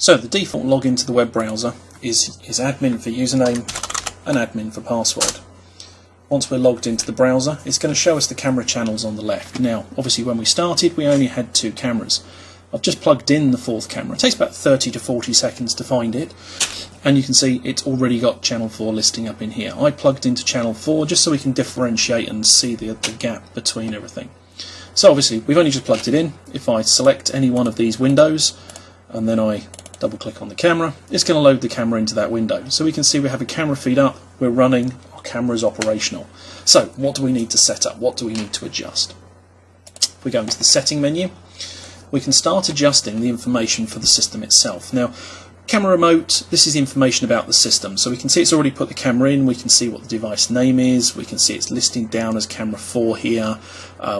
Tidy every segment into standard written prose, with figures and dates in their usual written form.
So the default login to the web browser is admin for username and admin for password. Once we're logged into the browser, it's going to show us the camera channels on the left. Now, obviously when we started, we only had 2 cameras. I've just plugged in the 4th camera. It takes about 30 to 40 seconds to find it, and you can see it's already got channel 4 listing up in here. I plugged into channel 4 just so we can differentiate and see the gap between everything. So obviously we've only just plugged it in. If I select any one of these windows and then I double click on the camera, it's going to load the camera into that window. So we can see we have a camera feed up, we're running, our camera is operational. So what do we need to set up? What do we need to adjust? If we go into the setting menu, we can start adjusting the information for the system itself. Now, camera remote, this is information about the system. So we can see it's already put the camera in, we can see what the device name is, we can see it's listing down as camera 4 here,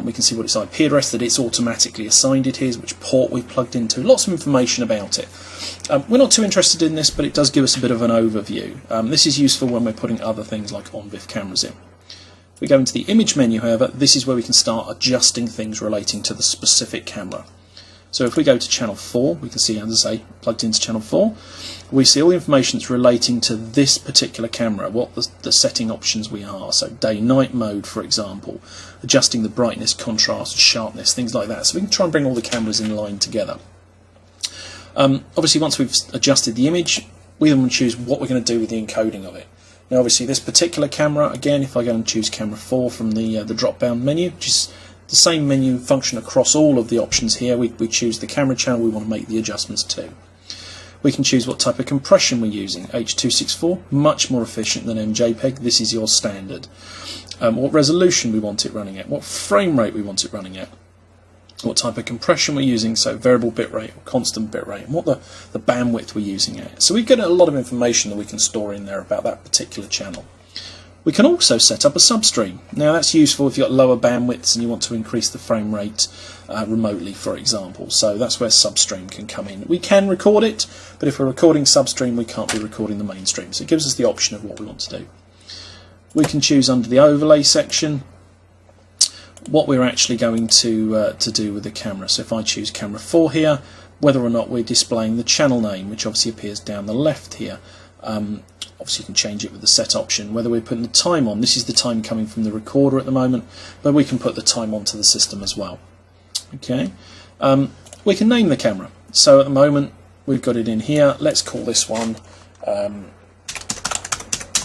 we can see what its IP address that it's automatically assigned it is, which port we've plugged into, lots of information about it. We're not too interested in this, but it does give us a bit of an overview. This is useful when we're putting other things like on-BIF cameras in. If we go into the image menu, however, this is where we can start adjusting things relating to the specific camera. So if we go to channel 4, we can see, as I say, plugged into channel 4, we see all the information that's relating to this particular camera, what the setting options we are. So day-night mode, for example, adjusting the brightness, contrast, sharpness, things like that. So we can try and bring all the cameras in line together. Obviously, once we've adjusted the image, we then choose what we're going to do with the encoding of it. Now, obviously, this particular camera, again, if I go and choose camera 4 from the drop-down menu, which is the same menu function across all of the options here, we choose the camera channel we want to make the adjustments to. We can choose what type of compression we're using. H.264, much more efficient than MJPEG. This is your standard. What resolution we want it running at, what frame rate we want it running at, what type of compression we're using, so variable bitrate or constant bitrate, and what the bandwidth we're using at. So we get a lot of information that we can store in there about that particular channel. We can also set up a substream. Now that's useful if you've got lower bandwidths and you want to increase the frame rate remotely, for example. So that's where substream can come in. We can record it, but if we're recording substream, we can't be recording the mainstream. So it gives us the option of what we want to do. We can choose under the overlay section what we're actually going to do with the camera. So if I choose camera 4 here, whether or not we're displaying the channel name, which obviously appears down the left here. Obviously you can change it with the set option. Whether we're putting the time on, this is the time coming from the recorder at the moment, but we can put the time onto the system as well. Okay, we can name the camera. So at the moment we've got it in here. Let's call this one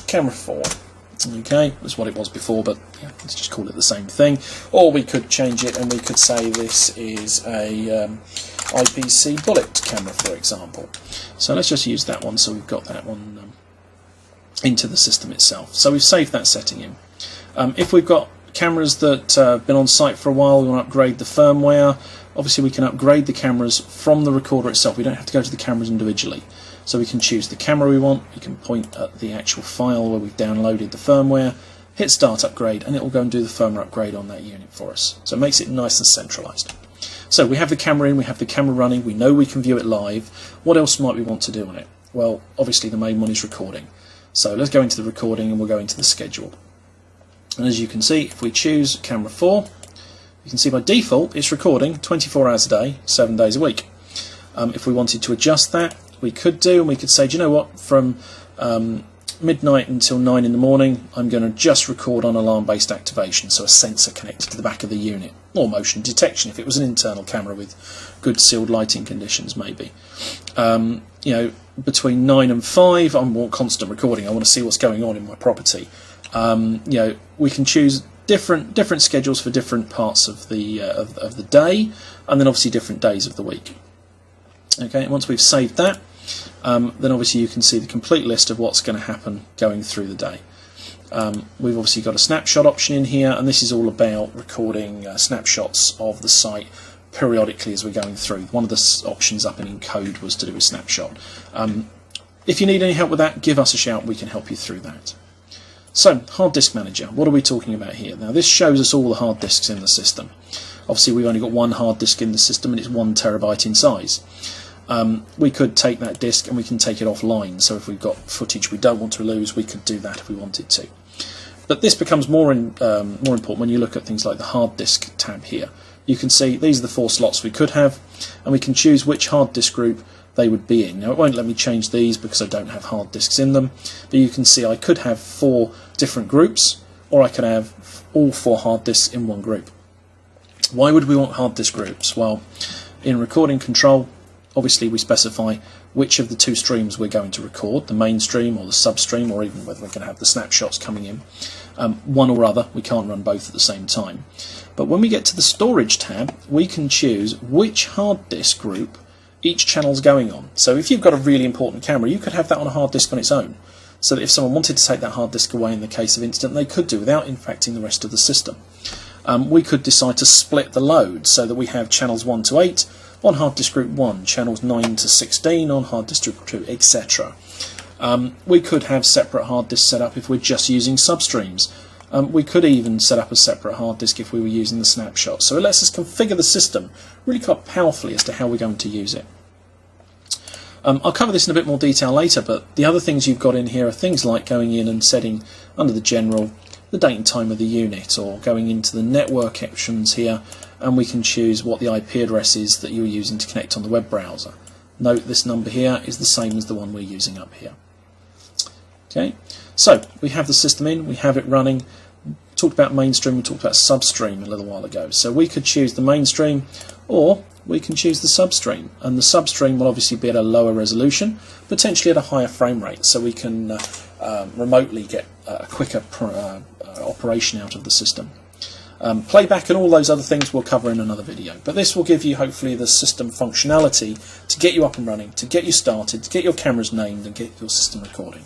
camera 4. Okay, that's what it was before, but yeah, let's just call it the same thing. Or we could change it and we could say this is a IPC bullet camera, for example. So let's just use that one, so we've got that one into the system itself. So we've saved that setting in. If we've got cameras that have been on site for a while, we want to upgrade the firmware, obviously we can upgrade the cameras from the recorder itself. We don't have to go to the cameras individually. So we can choose the camera we want, we can point at the actual file where we've downloaded the firmware, hit start upgrade, and it will go and do the firmware upgrade on that unit for us. So it makes it nice and centralized. So we have the camera in, we have the camera running, we know we can view it live. What else might we want to do on it? Well, obviously the main one is recording. So let's go into the recording and we'll go into the schedule. And as you can see, if we choose camera 4, you can see by default it's recording 24 hours a day, 7 days a week. If we wanted to adjust that, we could do, and we could say, do you know what, from midnight until 9 in the morning, I'm going to just record on alarm-based activation, so a sensor connected to the back of the unit, or motion detection if it was an internal camera with good sealed lighting conditions, maybe. You know, between 9 and 5, I want constant recording. I want to see what's going on in my property. You know, we can choose different schedules for different parts of the day, and then obviously different days of the week. Okay, and once we've saved that, then obviously you can see the complete list of what's going to happen going through the day. We've obviously got a snapshot option in here, and this is all about recording snapshots of the site periodically as we're going through. One of the options up in encode was to do a snapshot. If you need any help with that, give us a shout, we can help you through that. So, hard disk manager, what are we talking about here? Now this shows us all the hard disks in the system. Obviously we've only got one hard disk in the system and it's 1 terabyte in size. We could take that disk and we can take it offline, so if we've got footage we don't want to lose, we could do that if we wanted to. But this becomes more important when you look at things like the hard disk tab here. You can see these are the 4 slots we could have, and we can choose which hard disk group they would be in. Now it won't let me change these because I don't have hard disks in them, but you can see I could have 4 different groups, or I could have all 4 hard disks in one group. Why would we want hard disk groups? Well, in recording control, obviously we specify which of the 2 streams we're going to record, the main stream or the substream, or even whether we're going to have the snapshots coming in. One or other, we can't run both at the same time. But when we get to the storage tab, we can choose which hard disk group each channel's going on. So if you've got a really important camera, you could have that on a hard disk on its own, so that if someone wanted to take that hard disk away in the case of incident, they could do without infecting the rest of the system. We could decide to split the load so that we have channels 1 to 8 on hard disk group 1, channels 9 to 16 on hard disk group 2, etc. We could have separate hard disks set up if we're just using substreams. We could even set up a separate hard disk if we were using the snapshot. So it lets us configure the system really quite powerfully as to how we're going to use it. I'll cover this in a bit more detail later, but the other things you've got in here are things like going in and setting under the general the date and time of the unit, or going into the network options here, and we can choose what the IP address is that you're using to connect on the web browser. Note this number here is the same as the one we're using up here. Okay, so we have the system in, we have it running. We talked about mainstream, we talked about substream a little while ago. So we could choose the mainstream, or we can choose the substream, and the substream will obviously be at a lower resolution, potentially at a higher frame rate, so we can remotely get a quicker operation out of the system. Playback and all those other things we'll cover in another video, but this will give you hopefully the system functionality to get you up and running, to get you started, to get your cameras named and get your system recording.